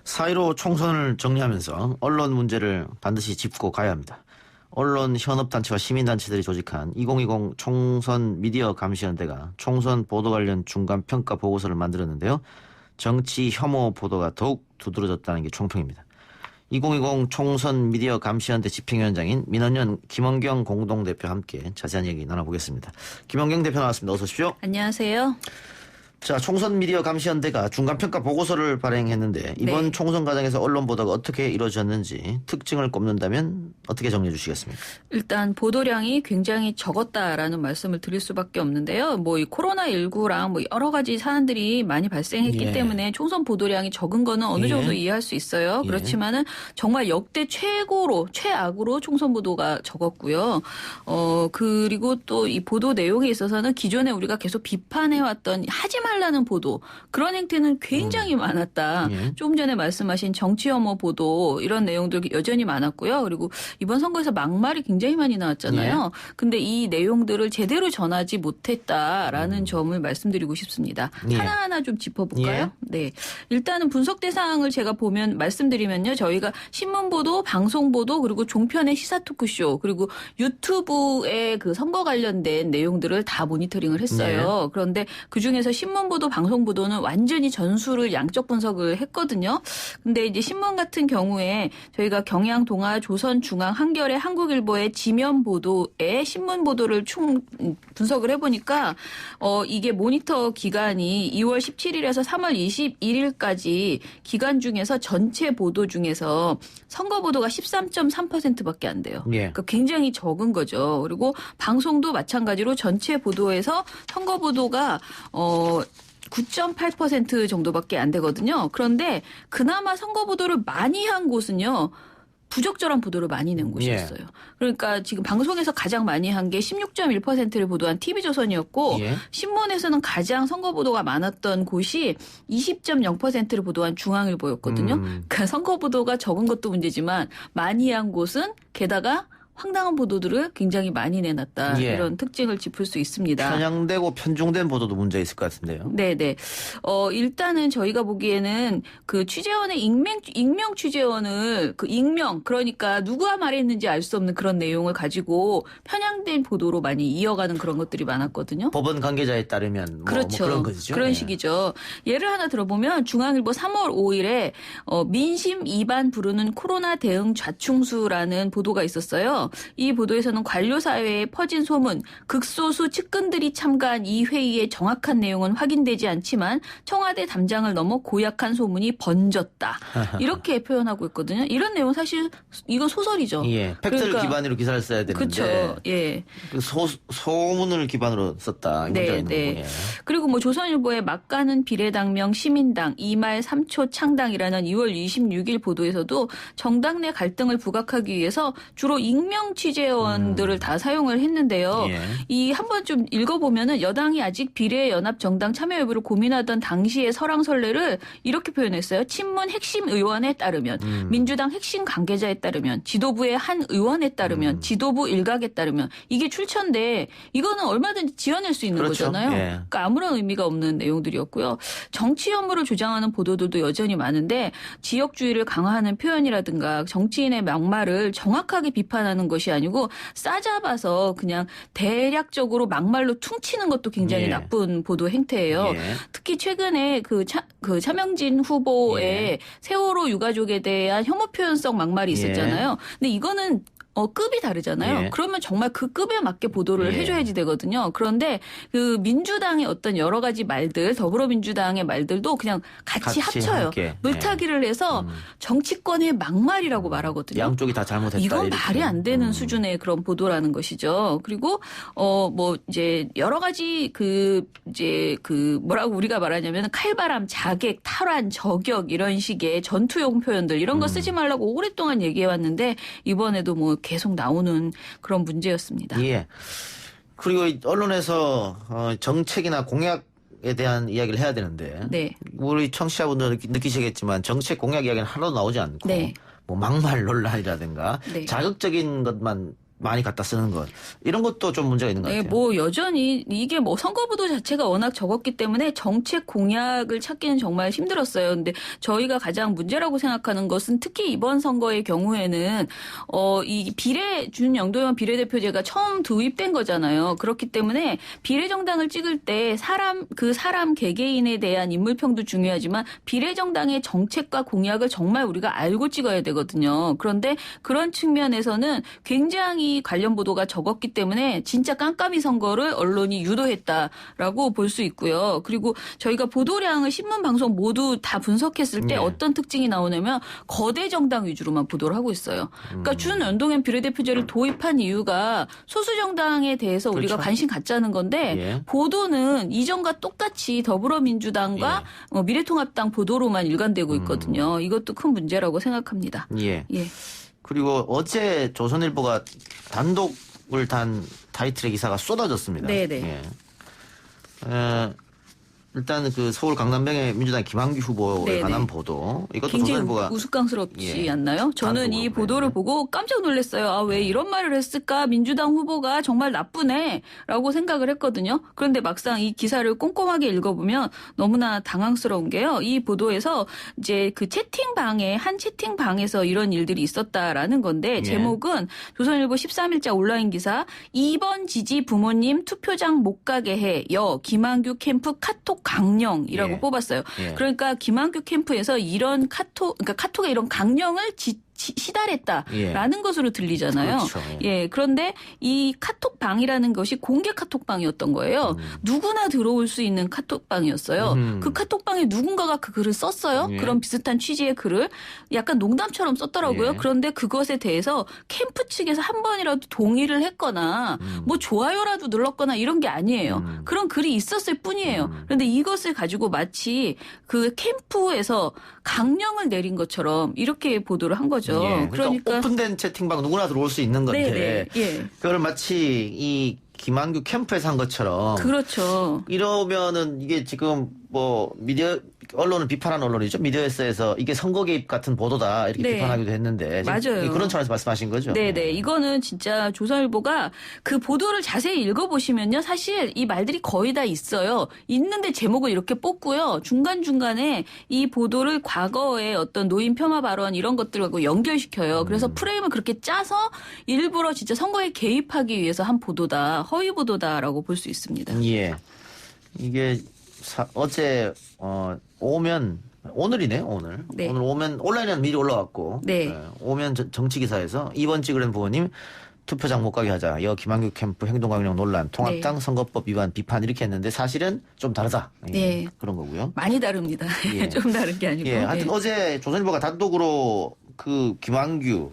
4.15 총선을 정리하면서 언론 문제를 반드시 짚고 가야 합니다. 언론 현업단체와 시민단체들이 조직한 2020 총선 미디어 감시연대가 총선 보도 관련 중간평가 보고서를 만들었는데요. 정치 혐오 보도가 더욱 두드러졌다는 게 총평입니다. 2020 총선 미디어 감시연대 집행위원장인 민원연 김원경 공동대표와 함께 자세한 얘기 나눠보겠습니다. 김원경 대표 나왔습니다. 어서 오십시오. 안녕하세요. 자, 총선 미디어 감시연대가 중간평가 보고서를 발행했는데 이번 네. 총선 과정에서 언론 보도가 어떻게 이루어졌는지 특징을 꼽는다면 어떻게 정리해 주시겠습니까? 일단 보도량이 굉장히 적었다라는 말씀을 드릴 수밖에 없는데요. 이 코로나19랑 여러 가지 사안들이 많이 발생했기 예. 때문에 총선 보도량이 적은 거는 어느 예. 정도 이해할 수 있어요. 예. 그렇지만은 정말 역대 최악으로 총선 보도가 적었고요. 그리고 또 이 보도 내용에 있어서는 기존에 우리가 계속 비판해왔던 하지 말라는 보도, 그런 행태는 굉장히 많았다. 예. 조금 전에 말씀하신 정치 혐오 보도, 이런 내용들 여전히 많았고요. 그리고 이번 선거에서 막말이 굉장히 많이 나왔잖아요. 근데 이 내용들을 제대로 전하지 못했다라는 점을 말씀드리고 싶습니다. 예. 하나하나 좀 짚어볼까요? 예. 네. 일단은 분석 대상을 제가 말씀드리면요. 저희가 신문 보도, 방송 보도, 그리고 종편의 시사 토크쇼, 그리고 유튜브의 그 선거 관련된 내용들을 다 모니터링을 했어요. 그런데 그 중에서 신문 보도, 방송 보도는 완전히 전수를 양적 분석을 했거든요. 근데 이제 신문 같은 경우에 저희가 경향, 동아, 조선, 중앙, 한겨레, 한국일보의 지면 보도에 신문 보도를 분석을 해보니까 이게 모니터 기간이 2월 17일에서 3월 21일까지 기간 중에서 전체 보도 중에서 선거 보도가 13.3%밖에 안 돼요. 예. 그러니까 굉장히 적은 거죠. 그리고 방송도 마찬가지로 전체 보도에서 선거 보도가 9.8% 정도밖에 안 되거든요. 그런데 그나마 선거 보도를 많이 한 곳은요. 부적절한 보도를 많이 낸 곳이었어요. 그러니까 지금 방송에서 가장 많이 한 게 16.1%를 보도한 TV조선이었고 예. 신문에서는 가장 선거 보도가 많았던 곳이 20.0%를 보도한 중앙일보였거든요. 그러니까 선거 보도가 적은 것도 문제지만 많이 한 곳은 게다가 황당한 보도들을 굉장히 많이 내놨다. 예. 이런 특징을 짚을 수 있습니다. 편향되고 편중된 보도도 문제 있을 것 같은데요. 네네. 일단은 저희가 보기에는 그 취재원의 익명 취재원을 그러니까 누가 말했는지 알 수 없는 그런 내용을 가지고 편향된 보도로 많이 이어가는 그런 것들이 많았거든요. 법원 관계자에 따르면 그렇죠. 그런 것이죠. 그런 예. 식이죠. 예를 하나 들어보면 중앙일보 3월 5일에 민심 2반 부르는 코로나 대응 좌충수라는 보도가 있었어요. 이 보도에서는 관료 사회에 퍼진 소문, 극소수 측근들이 참가한 이 회의의 정확한 내용은 확인되지 않지만 청와대 담장을 넘어 고약한 소문이 번졌다. 이렇게 표현하고 있거든요. 이런 내용 사실 이건 소설이죠. 예. 팩트를 기반으로 기사를 써야 되는데. 그렇죠. 예. 그 소문을 기반으로 썼다. 이 문제가 있는 거고. 예. 그리고 조선일보의 막가는 비례당명 시민당, 이말 3초 창당이라는 2월 26일 보도에서도 정당 내 갈등을 부각하기 위해서 주로 익명 취재원들을 다 사용을 했는데요. 예. 이 한번 좀 읽어보면은 여당이 아직 비례연합 정당 참여 여부를 고민하던 당시의 설왕설래를 이렇게 표현했어요. 친문 핵심 의원에 따르면, 민주당 핵심 관계자에 따르면, 지도부의 한 의원에 따르면, 지도부 일각에 따르면 이게 출처인데 이거는 얼마든지 지어낼 수 있는 그렇죠. 거잖아요. 예. 그러니까 아무런 의미가 없는 내용들이었고요. 정치 혐오를 주장하는 보도들도 여전히 많은데 지역주의를 강화하는 표현이라든가 정치인의 막말을 정확하게 비판하는 것이 아니고 싸잡아서 그냥 대략적으로 막말로 퉁치는 것도 굉장히 예. 나쁜 보도 행태예요. 예. 특히 최근에 그 차명진 후보의 예. 세월호 유가족에 대한 혐오 표현성 막말이 있었잖아요. 근데 이거는 급이 다르잖아요. 예. 그러면 정말 그 급에 맞게 보도를 예. 해줘야지 되거든요. 그런데 그 민주당의 어떤 여러 가지 말들, 더불어민주당의 말들도 그냥 같이 합쳐요. 함께. 물타기를 해서 정치권의 막말이라고 말하거든요. 양쪽이 다 잘못했다. 이건 이렇게. 말이 안 되는 수준의 그런 보도라는 것이죠. 그리고 이제 여러 가지 뭐라고 우리가 말하냐면 칼바람, 자객, 탈환, 저격 이런 식의 전투용 표현들 이런 거 쓰지 말라고 오랫동안 얘기해 왔는데 이번에도 계속 나오는 그런 문제였습니다. 예. 그리고 언론에서 정책이나 공약에 대한 이야기를 해야 되는데 네. 우리 청취자분들 느끼시겠지만 정책 공약 이야기는 하나도 나오지 않고 네. 막말 논란이라든가 네. 자극적인 것만 많이 갖다 쓰는 것 이런 것도 좀 문제가 있는 것 네, 같아요. 뭐 여전히 이게 뭐 선거보도 자체가 워낙 적었기 때문에 정책 공약을 찾기는 정말 힘들었어요. 근데 저희가 가장 문제라고 생각하는 것은 특히 이번 선거의 경우에는 이 준영도의원 비례대표제가 처음 도입된 거잖아요. 그렇기 때문에 비례정당을 찍을 때 그 사람 개개인에 대한 인물평도 중요하지만 비례정당의 정책과 공약을 정말 우리가 알고 찍어야 되거든요. 그런데 그런 측면에서는 굉장히 관련 보도가 적었기 때문에 진짜 깜깜이 선거를 언론이 유도했다라고 볼 수 있고요. 그리고 저희가 보도량을 신문, 방송 모두 다 분석했을 때 네. 어떤 특징이 나오냐면 거대 정당 위주로만 보도를 하고 있어요. 그러니까 준연동형 비례대표제를 도입한 이유가 소수 정당에 대해서 우리가 그렇죠. 관심 갖자는 건데 예. 보도는 이전과 똑같이 더불어민주당과 미래통합당 보도로만 일관되고 있거든요. 이것도 큰 문제라고 생각합니다. 예. 예. 그리고 어제 조선일보가 단독을 단 타이틀의 기사가 쏟아졌습니다. 네네. 예. 일단 그 서울 강남병의 민주당 김한규 후보에 네네. 관한 보도 이것도 굉장히 조선일보가 우스꽝스럽지 예. 않나요? 저는 이 단독으로 보도를 네. 보고 깜짝 놀랐어요. 아, 왜 이런 말을 했을까? 민주당 후보가 정말 나쁘네 라고 생각을 했거든요. 그런데 막상 이 기사를 꼼꼼하게 읽어보면 너무나 당황스러운 게요. 이 보도에서 이제 그 한 채팅방에서 이런 일들이 있었다라는 건데 예. 제목은 조선일보 13일자 온라인 기사 2번 지지 부모님 투표장 못 가게 해. 김한규 캠프 카톡 강령이라고 예. 뽑았어요. 예. 그러니까 김한규 캠프에서 이런 그러니까 카톡에 이런 강령을 시달했다라는 것으로 들리잖아요. 그렇죠. 예. 그런데 이 카톡방이라는 것이 공개 카톡방이었던 거예요. 누구나 들어올 수 있는 카톡방이었어요. 그 카톡방에 누군가가 그 글을 썼어요. 예. 그런 비슷한 취지의 글을 약간 농담처럼 썼더라고요. 예. 그런데 그것에 대해서 캠프 측에서 한 번이라도 동의를 했거나 뭐 좋아요라도 눌렀거나 이런 게 아니에요. 그런 글이 있었을 뿐이에요. 그런데 이것을 가지고 마치 그 캠프에서 강령을 내린 것처럼 이렇게 보도를 한 거죠. 예. 그러니까 오픈된 채팅방 누구나 들어올 수 있는 건데 네네. 예. 그걸 마치 이 김한규 캠프에서 한 것처럼 그렇죠. 이러면은 이게 지금 뭐 언론은 비판하는 언론이죠. 미디어에서 이게 선거 개입 같은 보도다 이렇게 네. 비판하기도 했는데 지금 맞아요. 그런 차원에서 말씀하신 거죠. 네네. 이거는 진짜 조선일보가 그 보도를 자세히 읽어보시면요. 사실 이 말들이 거의 다 있어요. 있는데 제목을 이렇게 뽑고요. 중간중간에 이 보도를 과거의 어떤 노인 폄하 발언 이런 것들하고 연결시켜요. 그래서 프레임을 그렇게 짜서 일부러 진짜 선거에 개입하기 위해서 한 보도다. 허위 보도다라고 볼 수 있습니다. 예. 이게 어제 오면 오늘이네요. 오늘. 네. 오늘 오면 온라인에는 미리 올라왔고 네. 오면 정치 기사에서 이번 찌그레 부모님 투표장 못 가게 하자. 김한규 캠프 행동강령 논란, 통합당 네. 선거법 위반 비판 이렇게 했는데 사실은 좀 다르다. 예, 네. 그런 거고요. 많이 다릅니다. 예. 좀 다른 게 아니고. 예, 하여튼 네. 어제 조선일보가 단독으로 그 김한규,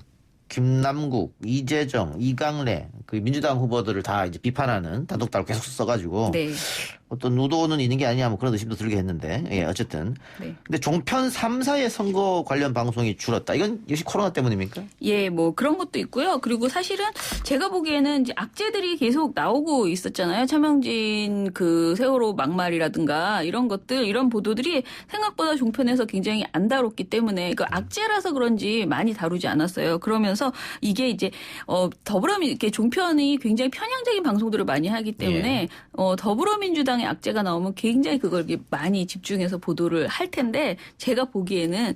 김남국, 이재정, 이강래 그 민주당 후보들을 다 이제 비판하는 단독단을 계속 써가지고 네. 어떤 의도는 있는 게 아니냐 뭐 그런 의심도 들게 했는데 예 어쨌든 네. 근데 종편 3사의 선거 관련 방송이 줄었다. 이건 역시 코로나 때문입니까? 예, 뭐 그런 것도 있고요. 그리고 사실은 제가 보기에는 이제 악재들이 계속 나오고 있었잖아요. 차명진 그 세월호 막말이라든가 이런 것들, 이런 보도들이 생각보다 종편에서 굉장히 안 다뤘기 때문에 그 악재라서 그런지 많이 다루지 않았어요. 그러면서 이게 이제 이렇게 종편이 굉장히 편향적인 방송들을 많이 하기 때문에 더불어민주당의 악재가 나오면 굉장히 그걸 많이 집중해서 보도를 할 텐데 제가 보기에는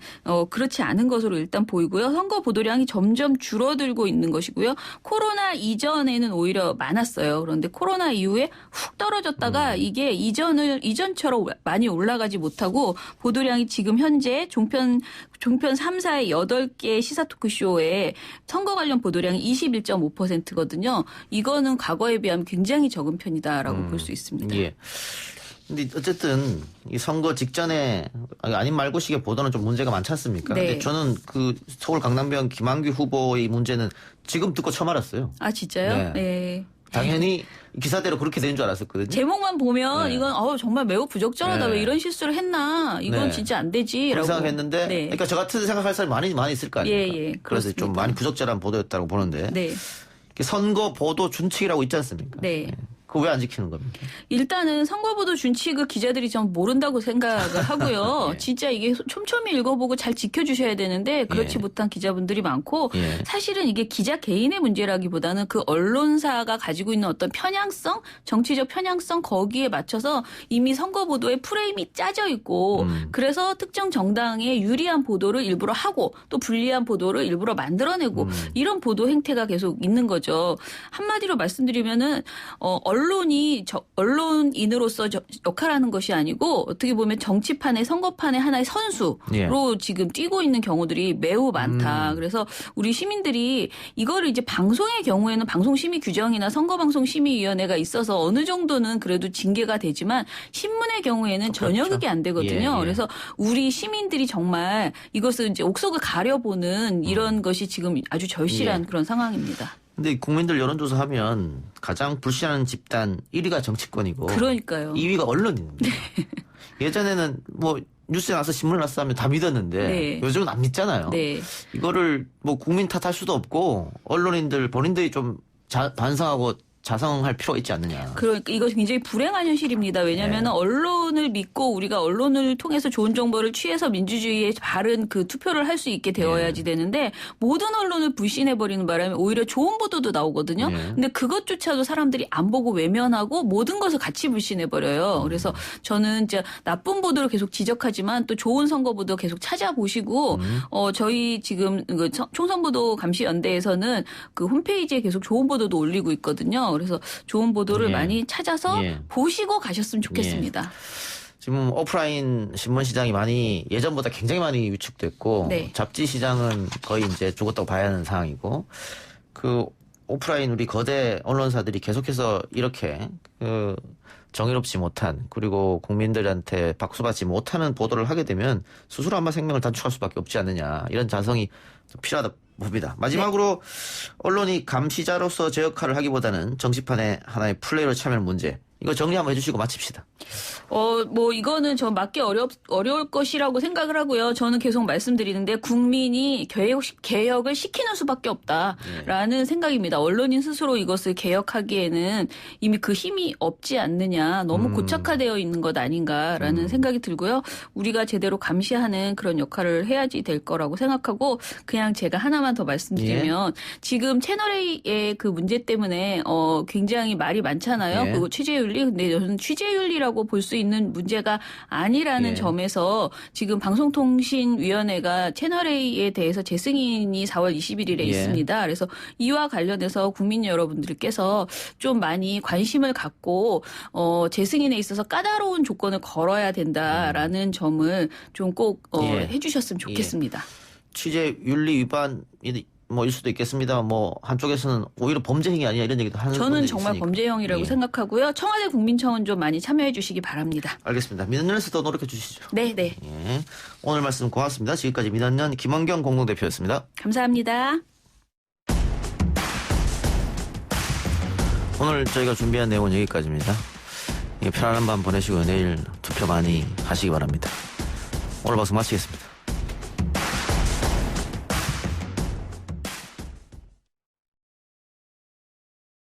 그렇지 않은 것으로 일단 보이고요. 선거 보도량이 점점 줄어들고 있는 것이고요. 코로나 이전에는 오히려 많았어요. 그런데 코로나 이후에 훅 떨어졌다가 이게 이전처럼 많이 올라가지 못하고 보도량이 지금 현재 종편 3사의 8개 시사 토크쇼에 선거 관련 보도량이 21.5%거든요. 이거는 과거에 비하면 굉장히 적은 편이다라고 볼 수 있습니다. 예. 근데 어쨌든 이 선거 직전에 아닌 말고식의 보도는 좀 문제가 많지 않습니까? 네. 근데 저는 그 서울 강남병 김한규 후보의 문제는 지금 듣고 처음 알았어요. 아, 진짜요? 네. 네. 당연히 기사대로 그렇게 되는 줄 알았었거든요. 제목만 보면 네. 이건 정말 매우 부적절하다. 네. 왜 이런 실수를 했나? 이건 네. 진짜 안 되지라고 생각했는데, 네. 그러니까 저 같은 생각할 사람이 많이 있을 거 아닙니까? 예, 그래서 좀 그렇습니다. 많이 부적절한 보도였다고 보는데, 네. 선거 보도 준칙이라고 있지 않습니까? 네. 그거 왜 안 지키는 겁니까? 일단은 선거보도 준칙을 기자들이 좀 모른다고 생각을 하고요. 예. 진짜 이게 촘촘히 읽어보고 잘 지켜주셔야 되는데 그렇지 예. 못한 기자분들이 많고 예. 사실은 이게 기자 개인의 문제라기보다는 그 언론사가 가지고 있는 어떤 편향성, 정치적 편향성 거기에 맞춰서 이미 선거보도에 프레임이 짜져 있고 그래서 특정 정당에 유리한 보도를 일부러 하고 또 불리한 보도를 일부러 만들어내고 이런 보도 행태가 계속 있는 거죠. 한마디로 말씀드리면은 언론인으로서 역할하는 것이 아니고 어떻게 보면 정치판의 선거판의 하나의 선수로 예. 지금 뛰고 있는 경우들이 매우 많다. 그래서 우리 시민들이 이거를 이제 방송의 경우에는 방송심의 규정이나 선거방송심의위원회가 있어서 어느 정도는 그래도 징계가 되지만 신문의 경우에는 전혀 그렇죠. 그게 안 되거든요. 예, 예. 그래서 우리 시민들이 정말 이것을 이제 옥석을 가려보는 이런 것이 지금 아주 절실한 예. 그런 상황입니다. 근데 국민들 여론조사 하면 가장 불신하는 집단 1위가 정치권이고 그러니까요. 2위가 언론입니다. 예전에는 뭐 뉴스에 나서 신문에 나서 하면 다 믿었는데 네. 요즘은 안 믿잖아요. 네. 이거를 뭐 국민 탓할 수도 없고 언론인들 본인들이 좀 반성하고 자성할 필요가 있지 않느냐. 그러니까 이것이 굉장히 불행한 현실입니다. 왜냐하면 네. 언론을 믿고 우리가 언론을 통해서 좋은 정보를 취해서 민주주의에 바른 그 투표를 할 수 있게 되어야지 되는데 모든 언론을 불신해버리는 바람에 오히려 좋은 보도도 나오거든요. 네. 근데 그것조차도 사람들이 안 보고 외면하고 모든 것을 같이 불신해버려요. 그래서 저는 이제 나쁜 보도를 계속 지적하지만 또 좋은 선거 보도 계속 찾아보시고 저희 지금 그 총선보도 감시연대에서는 그 홈페이지에 계속 좋은 보도도 올리고 있거든요. 그래서 좋은 보도를 예. 많이 찾아서 예. 보시고 가셨으면 좋겠습니다. 지금 오프라인 신문 시장이 많이 예전보다 굉장히 많이 위축됐고 네. 잡지 시장은 거의 이제 죽었다고 봐야 하는 상황이고 그 오프라인 우리 거대 언론사들이 계속해서 이렇게 그 정의롭지 못한 그리고 국민들한테 박수받지 못하는 보도를 하게 되면 스스로 아마 생명을 단축할 수밖에 없지 않느냐 이런 자성이 좀 필요하다 봅니다. 마지막으로 언론이 감시자로서 제 역할을 하기보다는 정치판의 하나의 플레이로 참여하는 문제 이거 정리 한번 해주시고 마칩시다. 뭐 이거는 저 맞기 어려울 것이라고 생각을 하고요. 저는 계속 말씀드리는데 국민이 개혁을 시키는 수밖에 없다라는 생각입니다. 언론인 스스로 이것을 개혁하기에는 이미 그 힘이 없지 않느냐. 너무 고착화되어 있는 것 아닌가라는 생각이 들고요. 우리가 제대로 감시하는 그런 역할을 해야지 될 거라고 생각하고 그냥 제가 하나만 더 말씀드리면 지금 채널A의 그 문제 때문에 굉장히 말이 많잖아요. 예. 그리고 취재윤리. 근데 저는 취재윤리라고 볼 수 있는 문제가 아니라는 예. 점에서 지금 방송통신위원회가 채널A에 대해서 재승인이 4월 21일에 예. 있습니다. 그래서 이와 관련해서 국민 여러분들께서 좀 많이 관심을 갖고 재승인에 있어서 까다로운 조건을 걸어야 된다라는 점을 좀 꼭 예. 해주셨으면 좋겠습니다. 취재 윤리 위반이 뭐일 수도 있겠습니다. 뭐 한쪽에서는 오히려 범죄 행위 아니냐 이런 얘기도 하는 저는 분들이 정말 있으니까. 범죄형이라고 예. 생각하고요. 청와대 국민청원 좀 많이 참여해 주시기 바랍니다. 알겠습니다. 민원연에서 더 노력해 주시죠. 네. 예. 오늘 말씀 고맙습니다. 지금까지 민원연 김원경 공동대표였습니다. 감사합니다. 오늘 저희가 준비한 내용은 여기까지입니다. 편안한 밤 보내시고 내일 투표 많이 하시기 바랍니다. 오늘 방송 마치겠습니다.